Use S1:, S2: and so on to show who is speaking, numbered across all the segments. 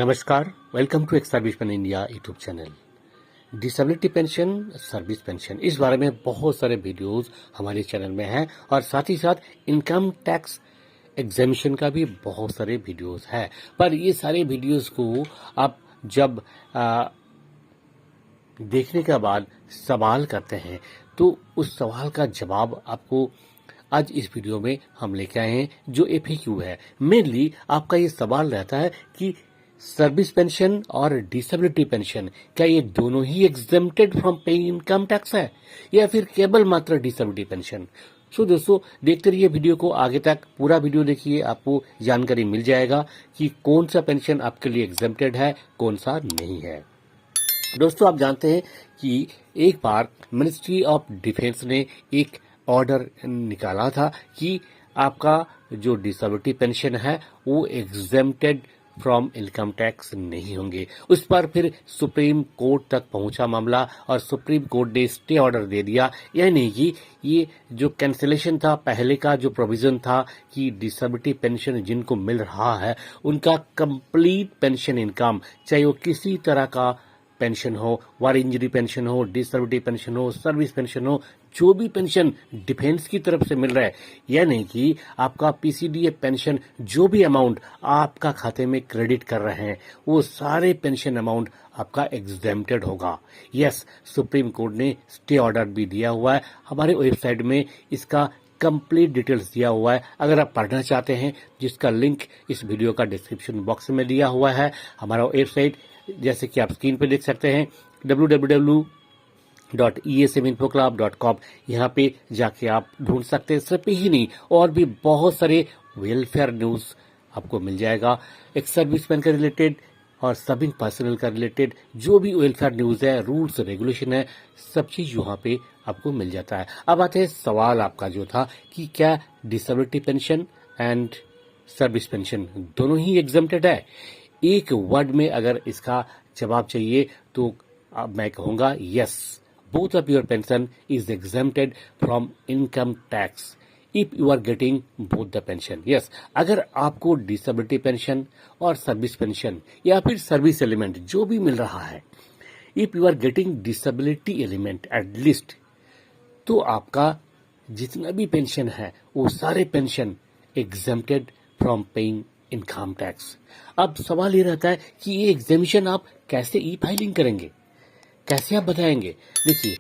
S1: नमस्कार, welcome to ex service pen India YouTube channel. Disability pension, service pension, इस बारे में बहुत सारे वीडियोस हमारे चैनल में हैं और साथ ही साथ इनकम टैक्स एग्जामिशन का भी बहुत सारे वीडियोस हैं। पर ये सारे वीडियोस को आप जब देखने के बाद सवाल करते हैं तो उस सवाल का जवाब आपको आज इस वीडियो में हम लेके आए हैं, जो एफएक्यू है। मेनली आपका ये सवाल रहता है कि सर्विस पेंशन और डिसेबिलिटी पेंशन, क्या ये दोनों ही exempted from paying income tax है या फिर केवल मात्र डिसेबिलिटी पेंशन। सो दोस्तों, देखते रहिए वीडियो को आगे तक, पूरा वीडियो देखिए, आपको जानकारी मिल जाएगा कि कौन सा पेंशन आपके लिए एग्जेम्प्टेड है, कौन सा नहीं है। दोस्तों, आप जानते हैं कि एक बार मिनिस्ट्री ऑफ डिफेंस ने एक ऑर्डर निकाला था कि आपका जो डिसेबिलिटी पेंशन है वो एग्जेम्प्टेड फ्रॉम इनकम टैक्स नहीं होंगे। उस पर फिर सुप्रीम कोर्ट तक पहुंचा मामला और सुप्रीम कोर्ट ने स्टे ऑर्डर दे दिया, यानी कि ये जो कैंसिलेशन था, पहले का जो प्रोविजन था कि डिसेबिलिटी पेंशन जिनको मिल रहा है उनका कंप्लीट पेंशन इनकम, चाहे वो किसी तरह का पेंशन हो, वार इंजरी पेंशन हो, डिसेबिलिटी पेंशन हो, सर्विस पेंशन हो, जो भी पेंशन डिफेंस की तरफ से मिल रहा है, यानी कि आपका पीसीडीएफ पेंशन, जो भी अमाउंट आपका खाते में क्रेडिट कर रहे हैं वो सारे पेंशन अमाउंट आपका एग्जेम्प्टेड होगा। यस, सुप्रीम कोर्ट ने स्टे ऑर्डर भी दिया हुआ है। हमारे वेबसाइट में इसका कंप्लीट डिटेल्स दिया हुआ है, अगर आप पढ़ना चाहते हैं, जिसका लिंक इस वीडियो का डिस्क्रिप्शन बॉक्स में दिया हुआ है। हमारा वेबसाइट जैसे कि आप स्क्रीन पर देख सकते हैं, www.esaminfoclub.com, यहाँ पे जाके आप ढूंढ सकते हैं। सिर्फ ही नहीं, और भी बहुत सारे वेलफेयर न्यूज आपको मिल जाएगा। एक सर्विसमैन का रिलेटेड और सब पर्सनल का रिलेटेड जो भी वेलफेयर न्यूज है, रूल्स रेगुलेशन है, सब चीज यहाँ पे आपको मिल जाता है। अब आते हैं सवाल आपका जो था कि क्या disability pension and service pension दोनों ही एग्जेम्प्टेड है। एक वर्ड में अगर इसका जवाब चाहिए तो अब मैं कहूंगा yes, both of your pension is exempted from income tax if you are getting both the pension. Yes, अगर आपको डिसेबिलिटी पेंशन और सर्विस पेंशन या फिर सर्विस एलिमेंट जो भी मिल रहा है, if you are getting disability element at least, तो आपका जितना भी पेंशन है वो सारे pension exempted from paying income tax. अब सवाल ये रहता है कि ये एग्जामिशन आप कैसे ई फाइलिंग करेंगे, कैसे आप बताएंगे। देखिए,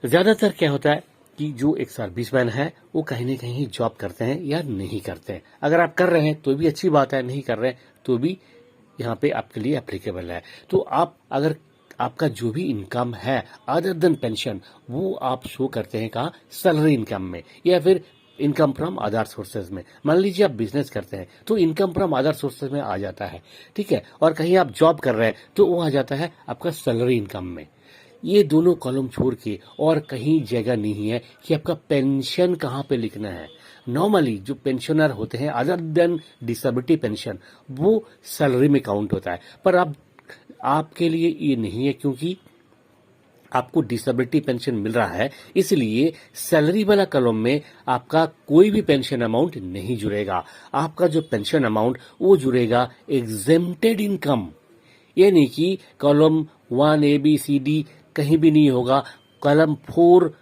S1: ज्यादातर क्या होता है कि जो एक सर्विसमैन है वो कहीं ना कहीं जॉब करते हैं या नहीं करते हैं। अगर आप कर रहे हैं तो भी अच्छी बात है, नहीं कर रहे हैं तो भी यहाँ पे आपके लिए एप्लीकेबल है। तो आप अगर आपका जो भी इनकम है अदर देन पेंशन, वो आप शो करते हैं कहाँ, सैलरी इनकम में या फिर इनकम फ्रॉम अदर सोर्सेज में। मान लीजिए आप बिजनेस करते हैं तो इनकम फ्रॉम अदर सोर्सेज में आ जाता है, ठीक है, और कहीं आप जॉब कर रहे हैं तो वो आ जाता है आपका सैलरी इनकम में। ये दोनों कॉलम छोड़ के और कहीं जगह नहीं है कि आपका पेंशन कहाँ पे लिखना है। नॉर्मली जो पेंशनर होते हैं अदर देन डिसेबिलिटी पेंशन, वो सैलरी में काउंट होता है, पर अब आपके लिए ये नहीं है, क्योंकि आपको डिसेबिलिटी पेंशन मिल रहा है, इसलिए सैलरी वाला कॉलम में आपका कोई भी पेंशन अमाउंट नहीं जुड़ेगा। आपका जो पेंशन अमाउंट वो जुड़ेगा एग्जेम्प्टेड इनकम, यानी कि कॉलम 1 ABCD कहीं भी नहीं होगा। कॉलम 4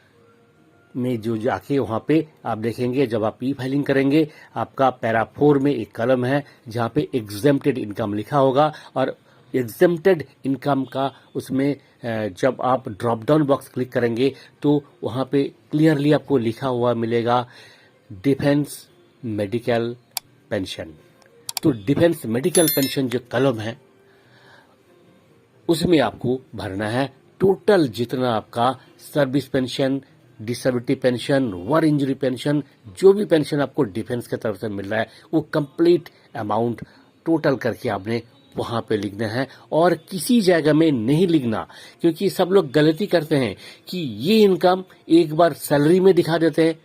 S1: में जो जाके वहां पे आप देखेंगे, जब आप ई फाइलिंग करेंगे, आपका पैरा 4 में एक कॉलम है जहां पे एग्जेम्प्टेड इनकम लिखा होगा, और एग्जेम्प्टेड इनकम का उसमें जब आप ड्रॉप डाउन बॉक्स क्लिक करेंगे तो वहां पे क्लियरली आपको लिखा हुआ मिलेगा डिफेंस मेडिकल पेंशन। तो डिफेंस मेडिकल पेंशन जो कॉलम है उसमें आपको भरना है टोटल जितना आपका सर्विस पेंशन, डिसेबिलिटी पेंशन, वार इंजरी पेंशन, जो भी पेंशन आपको डिफेंस की तरफ से मिल रहा है वो कंप्लीट अमाउंट टोटल करके आपने वहां पे लिखना है, और किसी जगह में नहीं लिखना। क्योंकि सब लोग गलती करते हैं कि ये इनकम एक बार सैलरी में दिखा देते हैं,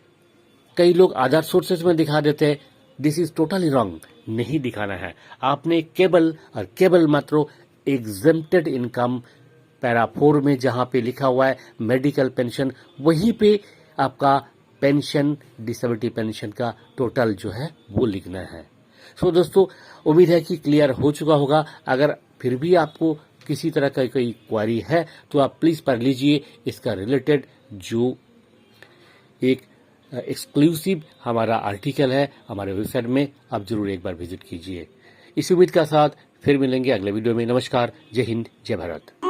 S1: कई लोग अदर सोर्सेज में दिखा देते हैं। दिस इज टोटली रॉन्ग, नहीं दिखाना है। आपने केवल और केवल मात्र एग्जेम्प्टेड इनकम पैरा 4 में जहां पे लिखा हुआ है मेडिकल पेंशन, वहीं पे आपका पेंशन, डिसेबिलिटी पेंशन का टोटल जो है वो लिखना है। सो दोस्तों, उम्मीद है कि क्लियर हो चुका होगा। अगर फिर भी आपको किसी तरह का कोई क्वारी है तो आप प्लीज पढ़ लीजिए इसका रिलेटेड जो एक एक्सक्लूसिव हमारा आर्टिकल है हमारे वेबसाइट में, आप जरूर एक बार विजिट कीजिए। इसी उम्मीद के साथ फिर मिलेंगे अगले वीडियो में। नमस्कार, जय हिंद, जय भारत।